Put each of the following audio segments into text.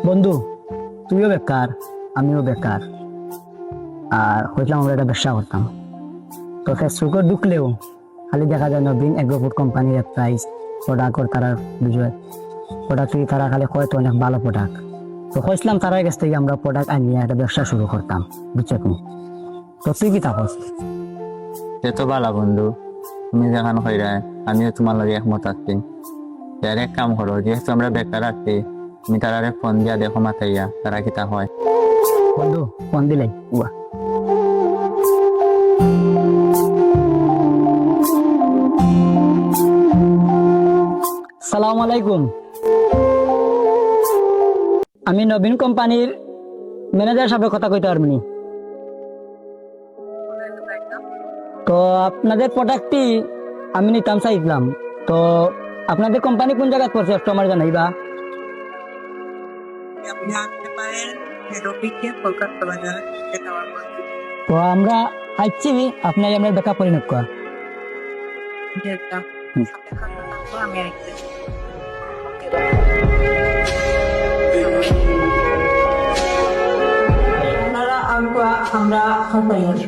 বন্ধু, তুইও বেকার, আমিও বেকার, আর হইলাম আমরা একটা ব্যবসা করতাম। তো ফেসবুকে ঢুকলেও খালি দেখা যায় নবীন এগ্রোফুড কোম্পানির প্রাইস প্রোডাক্ট তারা বুঝবে প্রোডাক্ট থেকে তারা খালি কয় তো অনেক ভালো প্রোডাক্ট। তো কইছিলাম তার কাছ থেকে আমরা প্রোডাক্ট আনিয়ে একটা ব্যবসা শুরু করতাম, বুঝছো তুমি? তো তুই কি তাপস? সে তো ভালো বন্ধু, তুমি যেখানে কইরা আমিও তোমার লগে একমত আছি। তার এক কাম করো, যেহেতু আমরা বেকার আছি, তুমি তারারে ফোন দিয়া দেখো মাথাইয়া তারা কিতা হয়। বন্ধু ফোন দিলাই উয়া। সালাম আলাইকুম, আমি নবীন কোম্পানির ম্যানেজার সাহেবের কথা কইতে পারবনি। তো আপনাদের প্রোডাক্টটি আমি নিতাম চাইছিলাম। তো আপনাদের কোম্পানি কোন জায়গায় পড়ছে একটু আমার জানাইবা। আপনি আসতে পারেন হেড অফিসে কলকাতা বাজারে টাওয়ার মধ্যে। তো আমরা আইছি আপনার আমরা ব্যাকআপ করে নেব। যেটা সাথে কথা বলবো আমি আরেকটা আপনারা আমরা হতাশ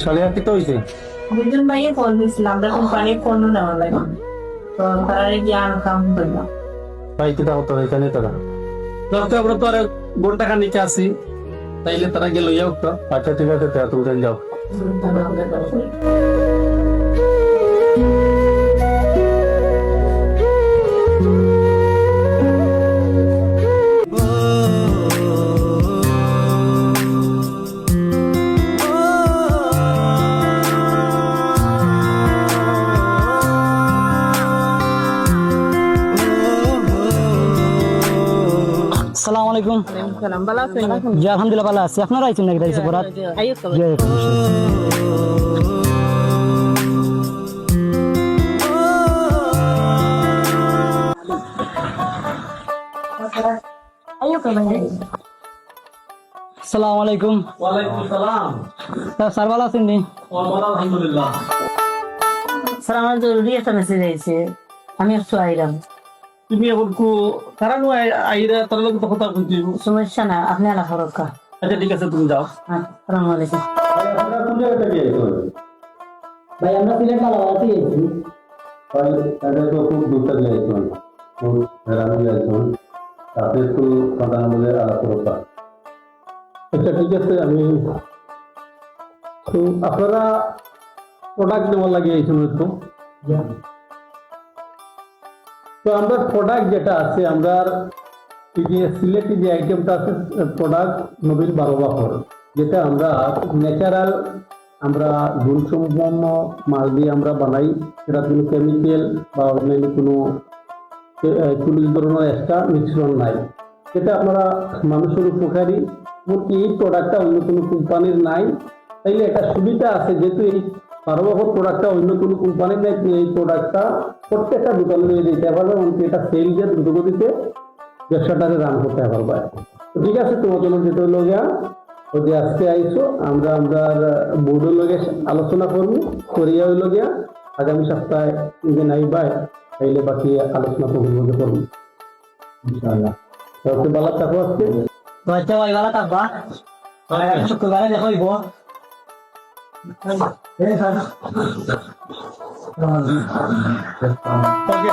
সালিয়াতি তো হইছে দুজন ভাইয়ে ফোন দিয়েছিলাম, আমরা কোম্পানির ফোন নেওয়া লাগে, তো তারা জ্ঞান কাম করলাম। ভাই কিটা হতো এখানে তারা তো আমরা তো আর ঘন্টা খানিকে আছি, তাইলে তারা গেল যাও তো। আচ্ছা ঠিক আছে, তুমি যাও। আসসালামু আলাইকুম। সালাম, ভালো আছেন? জি আলহামদুলিল্লাহ ভালো আছি। আপনারা আইছেন নাকি তাইছে পড়া? আইয়ো তো জি আইয়ো তো ভাই। আসসালামু আলাইকুম। ওয়ালাইকুম সালাম। স্যার ভালো আছেন নি? আলহামদুলিল্লাহ। স্যার আমার জরুরি একটা মেসেজ আইছে, আমি একটু আইলাম। তুমি এখন তারা নো আইরা তার লোক তো কথা বলছি। সমস্যা না, আপনি আলা খরকা। আচ্ছা ঠিক আছে, তুমি যাও। আসসালামু আলাইকুম। আপনারা কোন জায়গা থেকে আইছো? ভাই আমরা সিলেট কালাবাতি আইছি। ভাই এটা তো খুব দুঃখ লাগছে, খুব হেরান লাগছে। আপনি একটু সন্তান বলে আলাপ করতে। আচ্ছা ঠিক আছে, আমি তো আপনারা প্রোডাক্ট নেওয়ার লাগে আইছেন তো। তো আমরা প্রোডাক্ট যেটা আছে, আমরা এই যে সিলেক্ট যে আইটেমটা আছে প্রোডাক্ট নবীন 12 বাহর, যেটা আমরা ন্যাচারাল আমরা গুণসম্পন্ন মাল দিয়ে আমরা বানাই। সেটা কোনো কেমিক্যাল বা অন্যান্য কোনো ধরনের এক্সট্রা মিশ্রণ নাই। যেটা আপনারা মানুষের উপকারী, এমনকি এই প্রোডাক্টটা অন্য কোনো কোম্পানির নাই। তাইলে একটা সুবিধা আছে, যেহেতু এই 12 বাহর প্রোডাক্টটা অন্য কোনো কোম্পানির নাই, এই প্রোডাক্টটা প্রত্যেকটা দোকানে নিয়ে দিতে পারবে, এমনকি এটা সেল দিয়ে দ্রুতগতিতে ব্যবসাটাকে রান করতে পারবে। তো ঠিক আছে, তোমার জন্য যেটা হলো গিয়া ওই যে আজকে আইসো, আমরা বোর্ডের লগে আলোচনা করবো, করিয়া হইল গিয়া আগামী সপ্তাহে যে নাই ভাই তাইলে বাকি আলোচনা করবো ইনশাআল্লাহ। তো ভালো থাকো আজকে। তো আচ্ছা ভাই ভালো থাকবা। শুক্রবারে দেখা হইব। ওকে।